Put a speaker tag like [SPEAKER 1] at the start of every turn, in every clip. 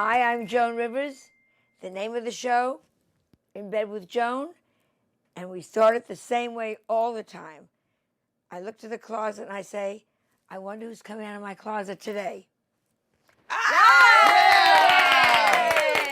[SPEAKER 1] Hi, I'm Joan Rivers. The name of the show, In Bed with Joan, and we start it the same way all the time. I look to the closet and I say, I wonder who's coming out of my closet today.
[SPEAKER 2] Yay!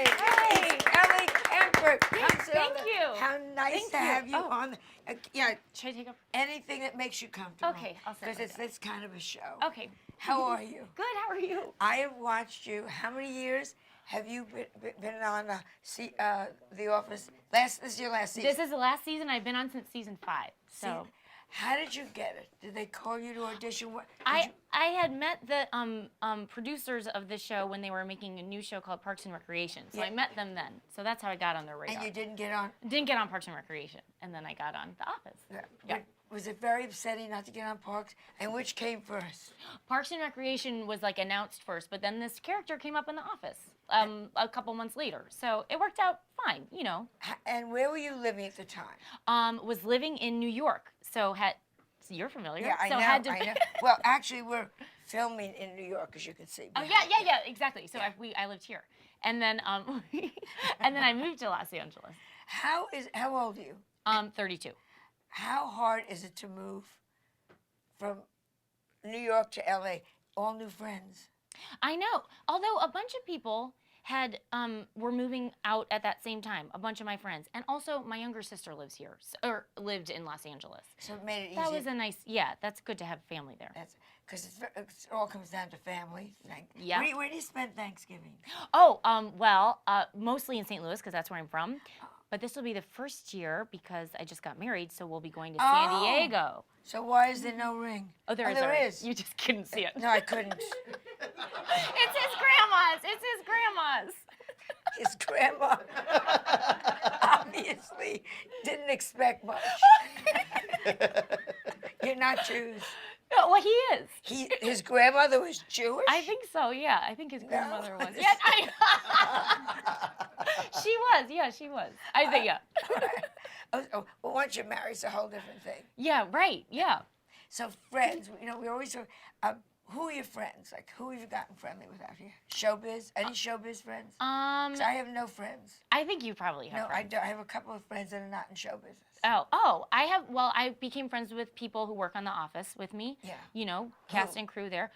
[SPEAKER 1] It's Ellie Kemper.
[SPEAKER 2] Thank you.
[SPEAKER 1] How nice to have you on. Yeah,
[SPEAKER 2] Should I take a...
[SPEAKER 1] anything that makes you comfortable.
[SPEAKER 2] Okay, I'll sit
[SPEAKER 1] because
[SPEAKER 2] like
[SPEAKER 1] it's
[SPEAKER 2] that.
[SPEAKER 1] this kind of a show.
[SPEAKER 2] Okay.
[SPEAKER 1] How are you?
[SPEAKER 2] Good, how are you?
[SPEAKER 1] I have watched you. How many years have you been on The Office? This is your last season.
[SPEAKER 2] This is the last season I've been on since season 5. So
[SPEAKER 1] how did you get it? Did they call you to audition?
[SPEAKER 2] I had met the producers of the show when they were making a new show called Parks and Recreation. So I met them then. So that's how I got on their radar.
[SPEAKER 1] And you didn't get on?
[SPEAKER 2] Didn't get on Parks and Recreation, and then I got on The Office.
[SPEAKER 1] Yeah. Was it very upsetting not to get on Parks? And which came first?
[SPEAKER 2] Parks and Recreation was like announced first, but then this character came up in The Office a couple months later. So it worked out fine, you know.
[SPEAKER 1] And where were you living at the time?
[SPEAKER 2] Was living in New York. So you're familiar.
[SPEAKER 1] Yeah, I
[SPEAKER 2] so
[SPEAKER 1] know.
[SPEAKER 2] Had to...
[SPEAKER 1] I know. Well, actually, we're filming in New York, as you can see.
[SPEAKER 2] Oh yeah, exactly. So I lived here, and then and then I moved to Los Angeles.
[SPEAKER 1] How old are you?
[SPEAKER 2] 32.
[SPEAKER 1] How hard is it to move from New York to LA? All new friends.
[SPEAKER 2] I know. Although a bunch of people were moving out at that same time. A bunch of my friends, and also my younger sister lives here, or lived in Los Angeles.
[SPEAKER 1] So it made it easy.
[SPEAKER 2] That was a nice. Yeah, that's good to have family there.
[SPEAKER 1] That's because it all comes down to family.
[SPEAKER 2] Yeah.
[SPEAKER 1] Where do you spend Thanksgiving?
[SPEAKER 2] Oh, well, mostly in St. Louis because that's where I'm from. But this will be the first year because I just got married, so we'll be going to San Diego.
[SPEAKER 1] So why is there no ring?
[SPEAKER 2] Oh, there is. You just couldn't see it.
[SPEAKER 1] No, I couldn't.
[SPEAKER 2] It's his grandma's. It's his grandma's.
[SPEAKER 1] His grandma obviously didn't expect much. You're not Jews.
[SPEAKER 2] No, well, he is.
[SPEAKER 1] His grandmother was Jewish?
[SPEAKER 2] I think so, yeah. I think his grandmother was.
[SPEAKER 1] No.
[SPEAKER 2] Yeah, she was. Yeah, she was. I think, yeah.
[SPEAKER 1] Well, once you're married, it's a whole different thing.
[SPEAKER 2] Yeah, right. Yeah.
[SPEAKER 1] So friends, we always talk, who are your friends? Like, who have you gotten friendly with out here? Showbiz? Any showbiz friends? 'Cause I have no friends.
[SPEAKER 2] I think you probably have friends.
[SPEAKER 1] No, I have a couple of friends that are not in show business.
[SPEAKER 2] I have. Well, I became friends with people who work on The Office with me.
[SPEAKER 1] Yeah.
[SPEAKER 2] You know, cast and crew there.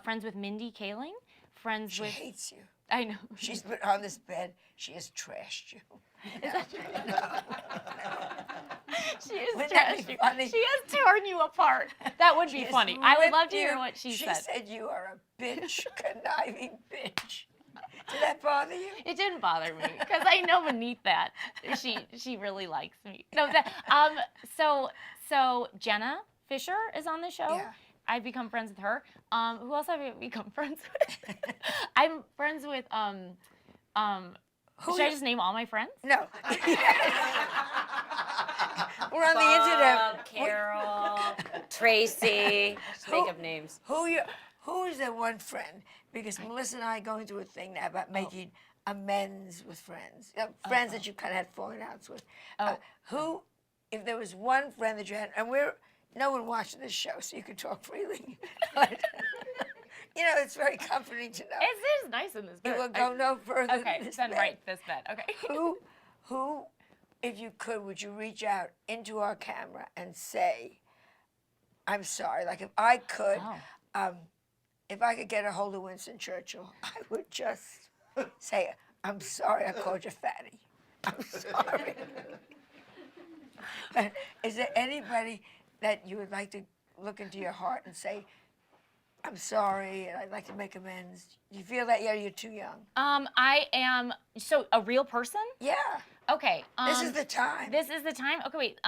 [SPEAKER 2] Friends with Mindy Kaling. Friends with.
[SPEAKER 1] She hates you.
[SPEAKER 2] I know.
[SPEAKER 1] She's been on this bed. She has trashed you.
[SPEAKER 2] Is that true? She has
[SPEAKER 1] Wouldn't that be
[SPEAKER 2] trashed you.
[SPEAKER 1] funny?
[SPEAKER 2] She has torn you apart. That would be funny. I would love to hear what she said.
[SPEAKER 1] She said you are a bitch, conniving bitch. Did that bother you?
[SPEAKER 2] It didn't bother me because I know beneath that she really likes me. No, so Jenna Fisher is on the show.
[SPEAKER 1] Yeah.
[SPEAKER 2] I've become friends with her. Who else have I become friends with? I'm friends with should I just name all my friends?
[SPEAKER 1] No. We're on the internet.
[SPEAKER 3] Carol, Tracy, just make up names.
[SPEAKER 1] Who is that one friend? Because Melissa and I are going through a thing now about making amends with friends. Friends that you kind of had falling outs with. If there was one friend that you had, and no one watching this show, so you can talk freely. But, it's very comforting to know.
[SPEAKER 2] It is nice in this bed.
[SPEAKER 1] You will go no further
[SPEAKER 2] Okay,
[SPEAKER 1] than this
[SPEAKER 2] then
[SPEAKER 1] bed.
[SPEAKER 2] right, this bed. Okay.
[SPEAKER 1] Who, if you could, would you reach out into our camera and say, I'm sorry? Like if I could, if I could get a hold of Winston Churchill, I would just say, I'm sorry I called you fatty. I'm sorry. Is there anybody that you would like to look into your heart and say, I'm sorry, and I'd like to make amends? Do you feel that? Yeah, you're too young.
[SPEAKER 2] I am, so a real person?
[SPEAKER 1] Yeah.
[SPEAKER 2] Okay.
[SPEAKER 1] This is the time.
[SPEAKER 2] This is the time? Okay, wait.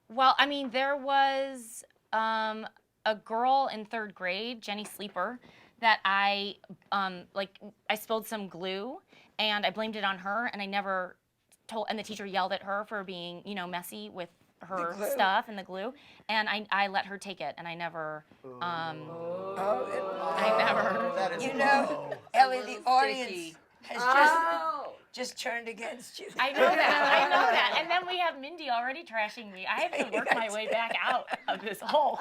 [SPEAKER 2] Well, I mean, there was a girl in 3rd grade, Jenny Sleeper, that I spilled some glue, and I blamed it on her, and I never told, and the teacher yelled at her for being, messy with her stuff and the glue, and I let her take it, and I never, I never.
[SPEAKER 3] That is
[SPEAKER 1] Ellie, the audience has just turned against you.
[SPEAKER 2] I know that. And then we have Mindy already trashing me. I have to work my way back out of this hole.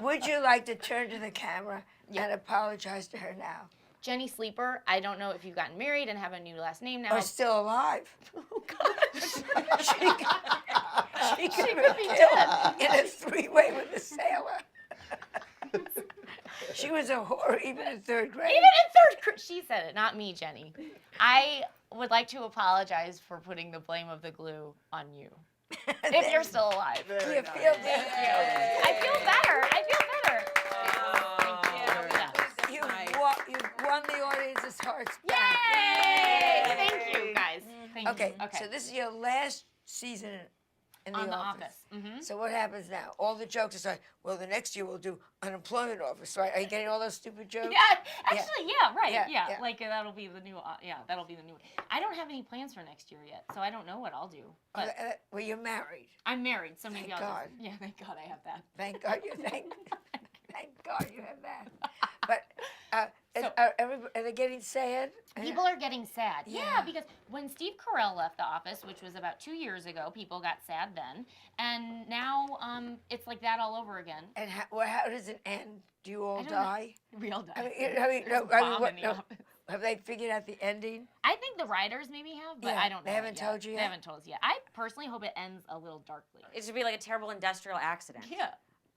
[SPEAKER 1] Would you like to turn to the camera and apologize to her now?
[SPEAKER 2] Jenny Sleeper. I don't know if you've gotten married and have a new last name now.
[SPEAKER 1] Or still alive.
[SPEAKER 2] Oh, God.
[SPEAKER 1] She could
[SPEAKER 2] be
[SPEAKER 1] be
[SPEAKER 2] dead.
[SPEAKER 1] in a three-way with a sailor. She was a whore even in third grade.
[SPEAKER 2] Even in third grade. She said it, not me, Jenny. I would like to apologize for putting the blame of the glue on you. If you're still alive.
[SPEAKER 1] Do you feel
[SPEAKER 2] Thank you. I feel better. I feel better. Thank you. Yeah.
[SPEAKER 1] You've won the audience's hearts
[SPEAKER 2] Yay!
[SPEAKER 1] back.
[SPEAKER 2] Thank you, guys. Thank
[SPEAKER 1] Okay,
[SPEAKER 2] you.
[SPEAKER 1] so this is your last season in
[SPEAKER 2] On
[SPEAKER 1] the
[SPEAKER 2] The
[SPEAKER 1] office.
[SPEAKER 2] Office. Mm-hmm.
[SPEAKER 1] So what happens now? All the jokes are like, well, the next year we'll do unemployment office, right? Are you getting all those stupid jokes?
[SPEAKER 2] Yeah, actually, yeah, right,
[SPEAKER 1] Yeah,
[SPEAKER 2] yeah.
[SPEAKER 1] yeah.
[SPEAKER 2] Like that'll be the new, that'll be the new one. I don't have any plans for next year yet, so I don't know what I'll do. But
[SPEAKER 1] Well, you're married.
[SPEAKER 2] I'm married, so maybe
[SPEAKER 1] Thank
[SPEAKER 2] I'll
[SPEAKER 1] God.
[SPEAKER 2] just, yeah, thank God I have that.
[SPEAKER 1] Thank God thank God you have that. But
[SPEAKER 2] So-
[SPEAKER 1] are they getting sad?
[SPEAKER 2] People are getting sad.
[SPEAKER 1] Yeah.
[SPEAKER 2] Yeah, because when Steve Carell left the office, which was about 2 years ago, people got sad then, and now it's like that all over again.
[SPEAKER 1] And how does it end? Do you all
[SPEAKER 2] I don't know.
[SPEAKER 1] die?
[SPEAKER 2] We all die.
[SPEAKER 1] I mean,
[SPEAKER 2] There's a bomb in the
[SPEAKER 1] no,
[SPEAKER 2] office.
[SPEAKER 1] have they figured out the ending?
[SPEAKER 2] I think the writers maybe have, but
[SPEAKER 1] Yeah,
[SPEAKER 2] I don't know.
[SPEAKER 1] they haven't
[SPEAKER 2] yet.
[SPEAKER 1] told you
[SPEAKER 2] They
[SPEAKER 1] yet?
[SPEAKER 2] haven't told us yet. I personally hope it ends a little darkly.
[SPEAKER 3] It should be like a terrible industrial accident.
[SPEAKER 2] Yeah.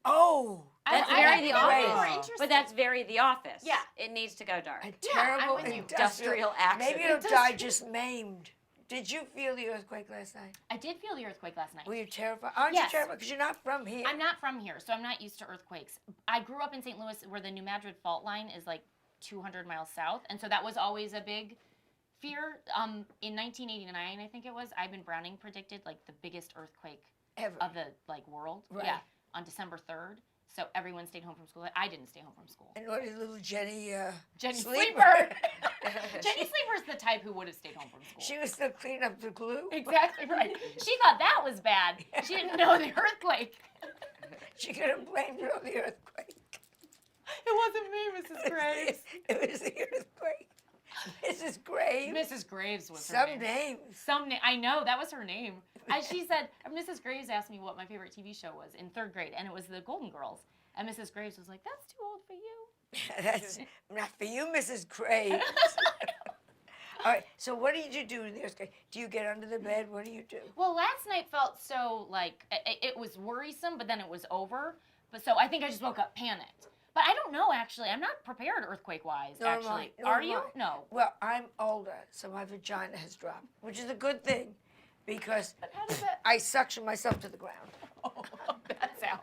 [SPEAKER 1] Oh,
[SPEAKER 3] That's
[SPEAKER 2] I
[SPEAKER 3] very
[SPEAKER 2] think
[SPEAKER 3] The
[SPEAKER 2] that would be
[SPEAKER 3] Office.
[SPEAKER 2] more interesting.
[SPEAKER 3] But that's very The Office.
[SPEAKER 2] Yeah.
[SPEAKER 3] It needs to go dark.
[SPEAKER 1] a
[SPEAKER 2] I'm
[SPEAKER 1] terrible
[SPEAKER 2] with you.
[SPEAKER 3] Industrial accident.
[SPEAKER 1] Maybe you'll die just maimed. Did you feel the earthquake last night?
[SPEAKER 2] I did feel the earthquake last night.
[SPEAKER 1] Were you terrified? Aren't
[SPEAKER 2] Yes.
[SPEAKER 1] you terrified? Because you're not from here.
[SPEAKER 2] I'm not from here, so I'm not used to earthquakes. I grew up in St. Louis where the New Madrid fault line is like 200 miles south, and so that was always a big fear. In 1989, I think it was, Ivan Browning predicted like the biggest earthquake
[SPEAKER 1] Ever.
[SPEAKER 2] of the like world.
[SPEAKER 1] Right.
[SPEAKER 2] Yeah, on December 3rd. So everyone stayed home from school. I didn't stay home from school.
[SPEAKER 1] And what did little Jenny
[SPEAKER 2] Jenny
[SPEAKER 1] Sleeper?
[SPEAKER 2] Sleeper. Jenny Sleeper's the type who would have stayed home from school.
[SPEAKER 1] She was still cleaning up the glue.
[SPEAKER 2] Exactly right. She thought that was bad. She didn't know the earthquake.
[SPEAKER 1] She could have blamed it on the earthquake.
[SPEAKER 2] It wasn't me, Mrs. Graves.
[SPEAKER 1] It was the earthquake. Mrs. Graves.
[SPEAKER 2] Mrs. Graves was her
[SPEAKER 1] Some
[SPEAKER 2] name.
[SPEAKER 1] names.
[SPEAKER 2] I know, that was her name. As she said, Mrs. Graves asked me what my favorite TV show was in third grade, and it was The Golden Girls. And Mrs. Graves was like, that's too old for you.
[SPEAKER 1] That's not for you, Mrs. Graves. All right, so what did you do in the earthquake? Do you get under the bed? What do you do?
[SPEAKER 2] Well, last night felt so like, it was worrisome, but then it was over. But so I think I just woke up panicked. But I don't know, actually. I'm not prepared earthquake-wise,
[SPEAKER 1] Nor am
[SPEAKER 2] actually.
[SPEAKER 1] I, nor
[SPEAKER 2] Are
[SPEAKER 1] am
[SPEAKER 2] you?
[SPEAKER 1] I.
[SPEAKER 2] No.
[SPEAKER 1] Well, I'm older, so my vagina has dropped, which is a good thing because
[SPEAKER 2] But how does that...
[SPEAKER 1] I suction myself to the ground.
[SPEAKER 2] Oh, that's how.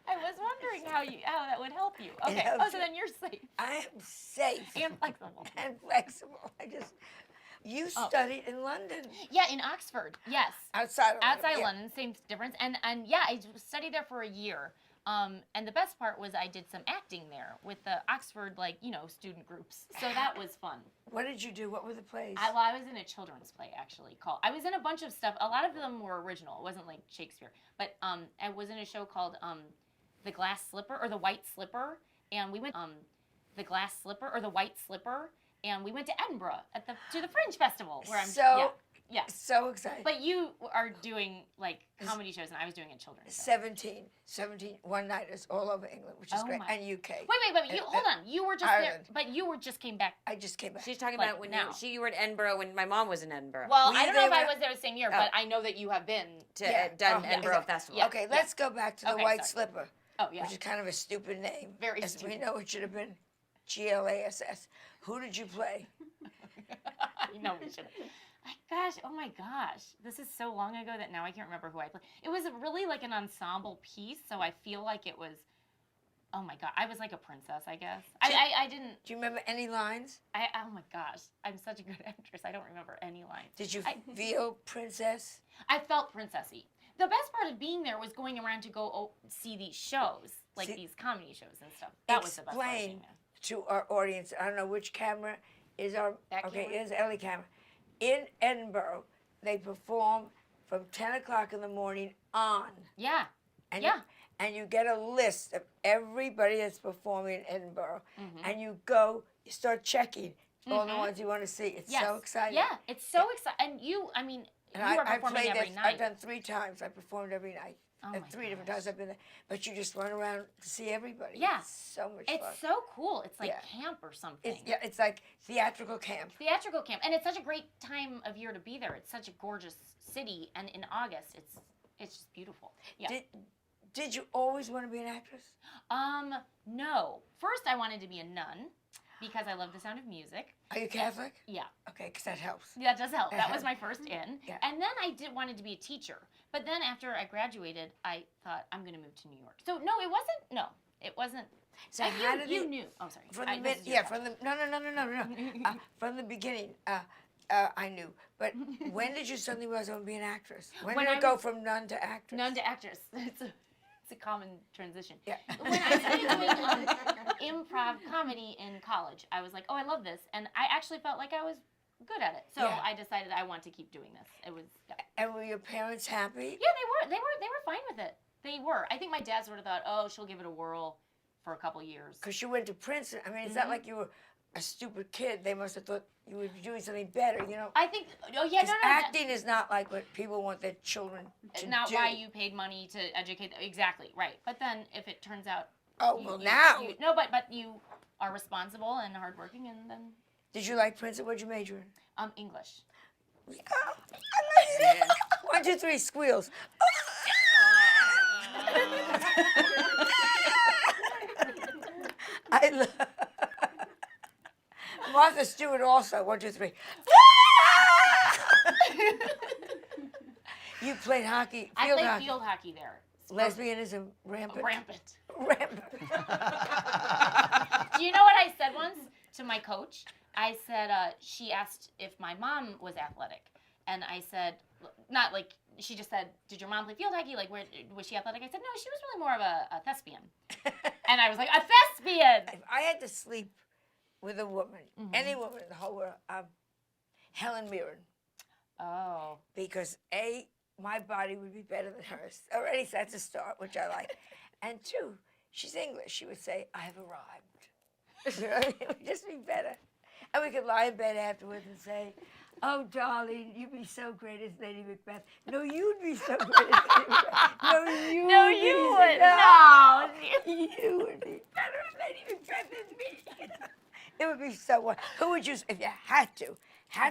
[SPEAKER 2] I was wondering how that would help you.
[SPEAKER 1] It
[SPEAKER 2] Okay.
[SPEAKER 1] helps
[SPEAKER 2] Oh, so
[SPEAKER 1] you.
[SPEAKER 2] then you're safe
[SPEAKER 1] I am safe
[SPEAKER 2] and flexible.
[SPEAKER 1] and flexible. You
[SPEAKER 2] Oh.
[SPEAKER 1] studied in London,
[SPEAKER 2] Yeah, in Oxford. Yes.
[SPEAKER 1] outside of London.
[SPEAKER 2] Outside
[SPEAKER 1] yeah.
[SPEAKER 2] London, same difference. And yeah, I studied there for a year. And the best part was I did some acting there with the Oxford, student groups. So that was fun.
[SPEAKER 1] What did you do? What were the plays?
[SPEAKER 2] I was in a children's play, actually, I was in a bunch of stuff. A lot of them were original. It wasn't like Shakespeare. But I was in a show called The Glass Slipper, or The White Slipper. And we went, The Glass Slipper, or The White Slipper. And we went to Edinburgh to the Fringe Festival, where I'm, yeah.
[SPEAKER 1] So excited.
[SPEAKER 2] But you are doing comedy shows, and I was doing a children's show.
[SPEAKER 1] 17 one-nighters all over England, which is
[SPEAKER 2] Oh
[SPEAKER 1] great,
[SPEAKER 2] my.
[SPEAKER 1] and UK.
[SPEAKER 2] Wait, hold on. You were just
[SPEAKER 1] Ireland.
[SPEAKER 2] there, but you just came back.
[SPEAKER 1] I just came back.
[SPEAKER 3] She's talking
[SPEAKER 2] Like
[SPEAKER 3] about when
[SPEAKER 2] now.
[SPEAKER 3] you were in Edinburgh when my mom was in Edinburgh.
[SPEAKER 2] Well,
[SPEAKER 1] Were
[SPEAKER 2] I
[SPEAKER 1] you
[SPEAKER 2] don't know if
[SPEAKER 1] there
[SPEAKER 2] I
[SPEAKER 1] when-
[SPEAKER 2] was there the same year,
[SPEAKER 3] Oh.
[SPEAKER 2] but I know that you have been.
[SPEAKER 3] to
[SPEAKER 1] Yeah.
[SPEAKER 3] done
[SPEAKER 1] Oh,
[SPEAKER 3] Edinburgh
[SPEAKER 1] yeah.
[SPEAKER 3] Festival.
[SPEAKER 2] Yeah.
[SPEAKER 1] Okay, let's go back to the
[SPEAKER 2] Okay,
[SPEAKER 1] White
[SPEAKER 2] sorry.
[SPEAKER 1] Slipper,
[SPEAKER 2] Oh yeah.
[SPEAKER 1] which is kind of a stupid name.
[SPEAKER 2] Very
[SPEAKER 1] As we
[SPEAKER 2] stupid.
[SPEAKER 1] know, it should have been GLASS. Who did you play?
[SPEAKER 2] No, we should. Gosh, oh my gosh, this is so long ago that now I can't remember who I played. It was really like an ensemble piece, so I feel like it was. Oh my god, I was like a princess, I guess. I didn't.
[SPEAKER 1] Do you remember any lines?
[SPEAKER 2] Oh my gosh, I'm such a good actress. I don't remember any lines.
[SPEAKER 1] Did you feel princess?
[SPEAKER 2] I felt princessy. The best part of being there was going around to go see these shows, like
[SPEAKER 1] See-
[SPEAKER 2] these comedy shows and stuff. That was the best part of being
[SPEAKER 1] Explain
[SPEAKER 2] there.
[SPEAKER 1] to our audience. I don't know which camera is our.
[SPEAKER 2] That
[SPEAKER 1] okay,
[SPEAKER 2] camera?
[SPEAKER 1] here's Ellie camera. In Edinburgh, they perform from 10 o'clock in the morning on.
[SPEAKER 2] Yeah.
[SPEAKER 1] And
[SPEAKER 2] Yeah.
[SPEAKER 1] and you get a list of everybody that's performing in Edinburgh,
[SPEAKER 2] Mhm.
[SPEAKER 1] and you start checking all the
[SPEAKER 2] Mhm.
[SPEAKER 1] ones you want to see. It's
[SPEAKER 2] Yes.
[SPEAKER 1] so exciting.
[SPEAKER 2] Yeah, it's so exciting. And you, I mean,
[SPEAKER 1] And
[SPEAKER 2] you are
[SPEAKER 1] I
[SPEAKER 2] performing
[SPEAKER 1] played
[SPEAKER 2] every
[SPEAKER 1] this.
[SPEAKER 2] night.
[SPEAKER 1] I've done 3 times. I performed every night.
[SPEAKER 2] Oh my
[SPEAKER 1] 3 different
[SPEAKER 2] gosh.
[SPEAKER 1] times I've been there. But you just run around to see everybody.
[SPEAKER 2] Yeah.
[SPEAKER 1] It's so much
[SPEAKER 2] It's
[SPEAKER 1] fun.
[SPEAKER 2] so cool. It's like
[SPEAKER 1] Yeah.
[SPEAKER 2] camp or something.
[SPEAKER 1] It's like theatrical camp.
[SPEAKER 2] Theatrical camp, and it's such a great time of year to be there. It's such a gorgeous city, and in August, it's just beautiful. Yeah.
[SPEAKER 1] Did you always want to be an actress?
[SPEAKER 2] No. First, I wanted to be a nun because I love the sound of music.
[SPEAKER 1] Are you Catholic?
[SPEAKER 2] Yeah.
[SPEAKER 1] Okay, because that helps.
[SPEAKER 2] That does help. That was my first in.
[SPEAKER 1] Yeah.
[SPEAKER 2] And then I wanted to be a teacher. But then after I graduated, I thought, I'm going to move to New York. So, no, it wasn't.
[SPEAKER 1] So
[SPEAKER 2] And
[SPEAKER 1] how did
[SPEAKER 2] you
[SPEAKER 1] it,
[SPEAKER 2] knew. Oh, sorry.
[SPEAKER 1] from
[SPEAKER 2] I-
[SPEAKER 1] the
[SPEAKER 2] this
[SPEAKER 1] mid,
[SPEAKER 2] is your
[SPEAKER 1] yeah,
[SPEAKER 2] question.
[SPEAKER 1] from the no. From the beginning, I knew. But when did you suddenly realize I want to be an actress? When
[SPEAKER 2] When
[SPEAKER 1] did
[SPEAKER 2] I
[SPEAKER 1] it go
[SPEAKER 2] was-
[SPEAKER 1] from nun to actress?
[SPEAKER 2] Nun to actress. It's a common transition.
[SPEAKER 1] Yeah.
[SPEAKER 2] When I started doing improv comedy in college, I was like, oh, I love this. And I actually felt like I was good at it. So
[SPEAKER 1] Yeah.
[SPEAKER 2] I decided I want to keep doing this. It was, yeah.
[SPEAKER 1] And were your parents happy?
[SPEAKER 2] Yeah, they were fine with it. They were. I think my dad sort of thought, oh, she'll give it a whirl for a couple years.
[SPEAKER 1] Because you went to Princeton. I mean, it's not like you were a stupid kid. They must have thought you would be doing something better, you know?
[SPEAKER 2] I think, oh yeah,
[SPEAKER 1] 'Cause
[SPEAKER 2] no.
[SPEAKER 1] acting is not like what people want their children to
[SPEAKER 2] Not
[SPEAKER 1] do.
[SPEAKER 2] why you paid money to educate them. Exactly, right. But then if it turns out.
[SPEAKER 1] Oh, well, now.
[SPEAKER 2] No, but you are responsible and hardworking, and then.
[SPEAKER 1] Did you like Princeton? What'd you major in?
[SPEAKER 2] English.
[SPEAKER 1] Yeah, I like it. 1, 2, 3, squeals. I love Martha Stewart also. 1, 2, 3. You played hockey.
[SPEAKER 2] I
[SPEAKER 1] Field
[SPEAKER 2] played
[SPEAKER 1] hockey.
[SPEAKER 2] field hockey there.
[SPEAKER 1] Lesbianism rampant.
[SPEAKER 2] Rampant.
[SPEAKER 1] Rampant.
[SPEAKER 2] Do you know what I said once to my coach? I said, she asked if my mom was athletic. And I said, not like, she just said, did your mom play field hockey? Like, where was she athletic? I said, no, she was really more of a thespian. And I was like, a thespian!
[SPEAKER 1] If I had to sleep with a woman, any woman in the whole world, Helen Mirren,
[SPEAKER 2] Oh.
[SPEAKER 1] because A, my body would be better than hers. Already, so that's a start, which I like. And 2, she's English. She would say, I have arrived. You know what I mean? It would just be better. And we could lie in bed afterwards and say, oh, darling, you'd be so great as Lady Macbeth. No, you'd be so great as Lady Macbeth.
[SPEAKER 2] No, you would.
[SPEAKER 1] No. You would be better as Lady Macbeth than me. It would be so wonderful. Who would you, if you had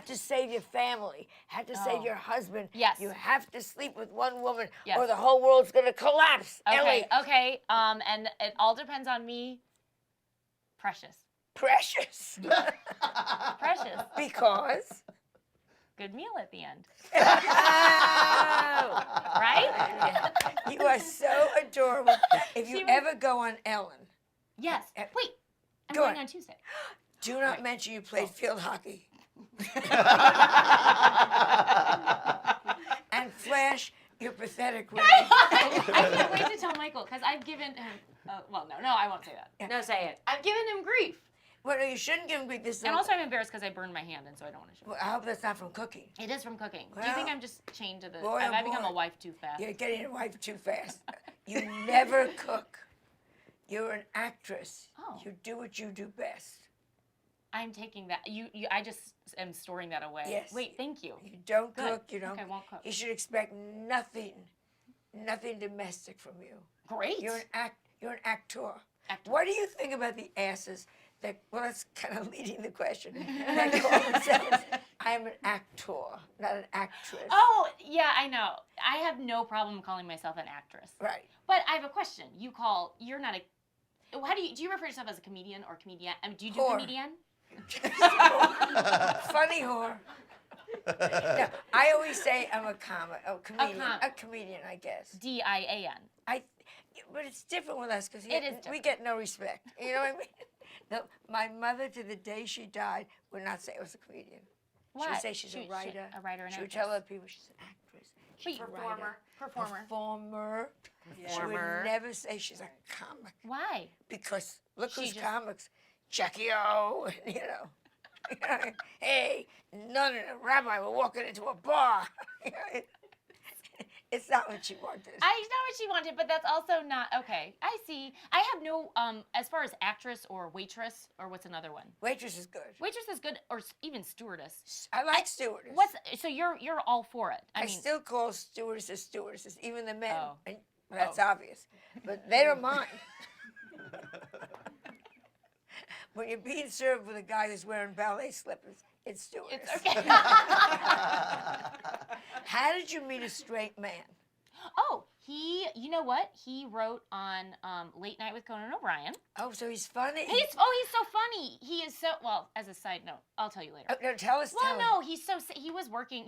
[SPEAKER 1] to save your family, had to save your husband,
[SPEAKER 2] Yes.
[SPEAKER 1] you have to sleep with one woman
[SPEAKER 2] Yes.
[SPEAKER 1] or the whole world's going to collapse.
[SPEAKER 2] Okay,
[SPEAKER 1] Ellie,
[SPEAKER 2] okay. And it all depends on me. Precious.
[SPEAKER 1] precious.
[SPEAKER 2] Precious.
[SPEAKER 1] Because.
[SPEAKER 2] Good meal at the end.
[SPEAKER 1] Oh.
[SPEAKER 2] Right?
[SPEAKER 1] You are so adorable. If you
[SPEAKER 2] She was-
[SPEAKER 1] ever go on Ellen,
[SPEAKER 2] Yes. Wait. I'm
[SPEAKER 1] Go
[SPEAKER 2] going
[SPEAKER 1] on.
[SPEAKER 2] on Tuesday.
[SPEAKER 1] do not mention you played field hockey. And flash your pathetic ring.
[SPEAKER 2] I can't wait to tell Michael because I've given him. Well, no, I won't say that.
[SPEAKER 3] No, say it.
[SPEAKER 2] I've given him grief,
[SPEAKER 1] Well, no, you shouldn't give him grief. This is
[SPEAKER 2] and also I'm embarrassed because I burned my hand, and so I don't want to show.
[SPEAKER 1] Well, I hope that's not from cooking.
[SPEAKER 2] It is from cooking. Do you think
[SPEAKER 1] Well,
[SPEAKER 2] I'm just chained to the?
[SPEAKER 1] boy,
[SPEAKER 2] Have
[SPEAKER 1] oh
[SPEAKER 2] I become
[SPEAKER 1] boy.
[SPEAKER 2] a wife too fast?
[SPEAKER 1] You're getting your wife too fast. You never cook. You're an actress.
[SPEAKER 2] Oh.
[SPEAKER 1] You do what you do best.
[SPEAKER 2] I'm taking that. I just am storing that away.
[SPEAKER 1] Yes.
[SPEAKER 2] Wait, thank you.
[SPEAKER 1] You don't
[SPEAKER 2] Good.
[SPEAKER 1] cook. You don't.
[SPEAKER 2] Okay, won't cook.
[SPEAKER 1] You should expect nothing domestic from you.
[SPEAKER 2] Great.
[SPEAKER 1] You're an actor.
[SPEAKER 2] Actor.
[SPEAKER 1] What do you think about the asses that? Well, that's kind of leading the question. That call themselves, I'm an actor, not an actress.
[SPEAKER 2] Oh, yeah, I know. I have no problem calling myself an actress.
[SPEAKER 1] Right.
[SPEAKER 2] But I have a question. You're not a. How do you refer to yourself as a comedian or comedian? I mean, do you do
[SPEAKER 1] Whore.
[SPEAKER 2] comedian?
[SPEAKER 1] Funny whore. No, I always say I'm a comedian.
[SPEAKER 2] com-
[SPEAKER 1] A comedian, I guess.
[SPEAKER 2] DIAN.
[SPEAKER 1] But it's different with us because
[SPEAKER 2] It is
[SPEAKER 1] we
[SPEAKER 2] different.
[SPEAKER 1] get no respect. You know what I mean? No, my mother, to the day she died, would not say I was a comedian. She
[SPEAKER 2] Why?
[SPEAKER 1] would say she's a writer.
[SPEAKER 2] A writer and
[SPEAKER 1] She would
[SPEAKER 2] actress.
[SPEAKER 1] tell other people she's an actress. She's a writer.
[SPEAKER 2] Performer.
[SPEAKER 1] Performer. She
[SPEAKER 3] Performer.
[SPEAKER 1] would never say she's a comic
[SPEAKER 2] Why?
[SPEAKER 1] because look
[SPEAKER 2] She
[SPEAKER 1] who's
[SPEAKER 2] just-
[SPEAKER 1] comics. Jackie O, you know. Hey, none of the rabbi were walking into a bar. It's not what she wanted.
[SPEAKER 2] I know what she wanted, but that's also not okay. I see. I have no as far as actress or waitress or what's another one.
[SPEAKER 1] Waitress is good.
[SPEAKER 2] Waitress is good, or even stewardess.
[SPEAKER 1] I like stewardess.
[SPEAKER 2] So you're all for it?
[SPEAKER 1] I
[SPEAKER 2] mean,
[SPEAKER 1] still call stewardesses, even the men.
[SPEAKER 2] Oh.
[SPEAKER 1] And That's obvious. But they don't mind. When you're being served with a guy who's wearing ballet slippers, it's stewardess.
[SPEAKER 2] It's okay.
[SPEAKER 1] How did you meet a straight man?
[SPEAKER 2] Oh, you know what? He wrote on Late Night with Conan O'Brien.
[SPEAKER 1] Oh, so he's funny.
[SPEAKER 2] He's so funny. He is so, well, as a side note, I'll tell you later.
[SPEAKER 1] Oh, no, tell us.
[SPEAKER 2] Well,
[SPEAKER 1] tell
[SPEAKER 2] no,
[SPEAKER 1] us.
[SPEAKER 2] he was working,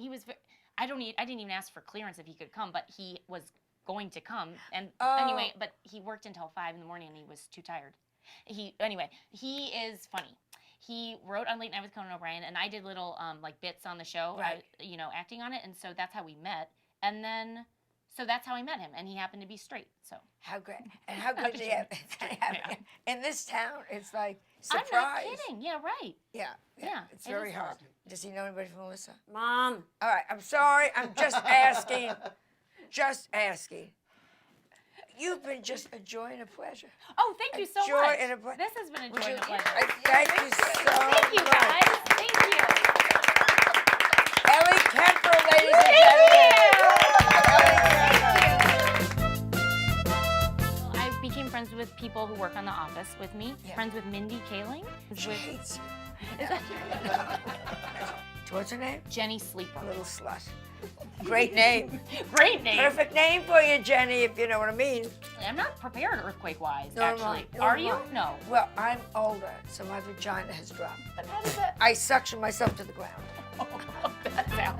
[SPEAKER 2] I didn't even ask for clearance if he could come, but he was going to come. And anyway, but he worked until 5 in the morning and he was too tired. He is funny. He wrote on Late Night with Conan O'Brien, and I did little like bits on the show,
[SPEAKER 1] Right.
[SPEAKER 2] acting on it, and so that's how we met. And then, so that's how I met him, and he happened to be straight. So
[SPEAKER 1] How great. And how good do you have?
[SPEAKER 2] Yeah.
[SPEAKER 1] In this town, it's like surprise.
[SPEAKER 2] I'm not kidding. Yeah, right.
[SPEAKER 1] Yeah.
[SPEAKER 2] Yeah,
[SPEAKER 1] It's
[SPEAKER 2] it
[SPEAKER 1] very
[SPEAKER 2] is
[SPEAKER 1] hard.
[SPEAKER 2] hard.
[SPEAKER 1] Does he know anybody from Melissa?
[SPEAKER 3] Mom.
[SPEAKER 1] All right, I'm sorry. I'm just asking. Just asking. You've been just a joy and a pleasure.
[SPEAKER 2] Oh, thank you so
[SPEAKER 1] joy
[SPEAKER 2] much.
[SPEAKER 1] and a ple-
[SPEAKER 2] This has been a
[SPEAKER 1] Would
[SPEAKER 2] joy
[SPEAKER 1] you-
[SPEAKER 2] and a pleasure.
[SPEAKER 1] Thank you so
[SPEAKER 2] Thank you,
[SPEAKER 1] much.
[SPEAKER 2] guys. Thank you.
[SPEAKER 1] Ellie Kemper, ladies and gentlemen.
[SPEAKER 2] I became friends with people who work on The Office with me.
[SPEAKER 1] Yeah.
[SPEAKER 2] Friends with Mindy Kaling.
[SPEAKER 1] She
[SPEAKER 2] With
[SPEAKER 1] hates you. What's her name?
[SPEAKER 2] Jenny Sleeper.
[SPEAKER 1] A little slut. Great name.
[SPEAKER 2] Great name.
[SPEAKER 1] Perfect name for you, Jenny, if you know what I mean.
[SPEAKER 2] I'm not prepared earthquake-wise,
[SPEAKER 1] Nor am I.
[SPEAKER 2] actually.
[SPEAKER 1] Nor
[SPEAKER 2] Are
[SPEAKER 1] am
[SPEAKER 2] you?
[SPEAKER 1] I.
[SPEAKER 2] No.
[SPEAKER 1] Well, I'm older, so my vagina has dropped.
[SPEAKER 2] But how does that...
[SPEAKER 1] I suction myself to the ground.
[SPEAKER 2] That's out.